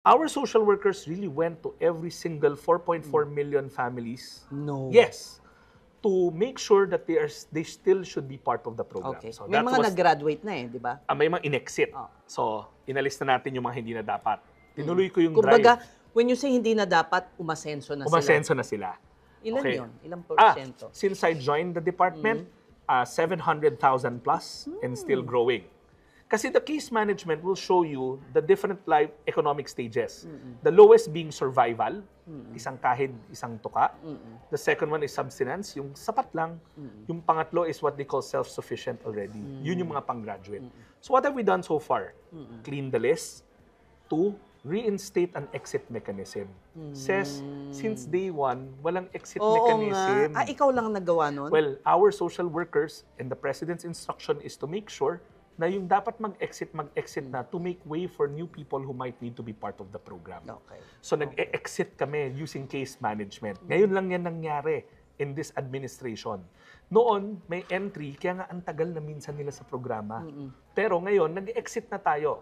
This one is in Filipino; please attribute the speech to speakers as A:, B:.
A: Our social workers really went to every single 4.4 million families.
B: No.
A: Yes. To make sure that they still should be part of the program.
B: Okay.
A: So
B: May
A: that
B: mga
A: was,
B: nag-graduate na di ba?
A: may mga in-exit.
B: Oh.
A: So, inalis na natin yung mga hindi na dapat. Tinuloy ko yung
B: Kumbaga,
A: drive.
B: when you say hindi na dapat, umasenso na
A: Umasenso na sila.
B: Ilan
A: Okay.
B: yun? Ilang porsyento?
A: Since I joined the department, 700,000 plus and still growing. Kasi the case management will show you the different life economic stages. The lowest being survival, isang kahid, isang tuka. The second one is subsistence, yung sapat lang. Yung pangatlo is what they call self-sufficient already. Yun yung mga pang-graduate. So what have we done so far? Clean the list. 2, reinstate an exit mechanism. Says, since day 1, walang exit mechanism.
B: Nga. Ikaw lang nagawa nun?
A: Well, our social workers and the President's instruction is to make sure na yung dapat mag-exit na to make way for new people who might need to be part of the program.
B: Okay.
A: So nag-exit kami using case management. Ngayon lang yan nangyari in this administration. Noon, may entry, kaya nga ang tagal na minsan nila sa programa. Pero ngayon, nag-exit na tayo.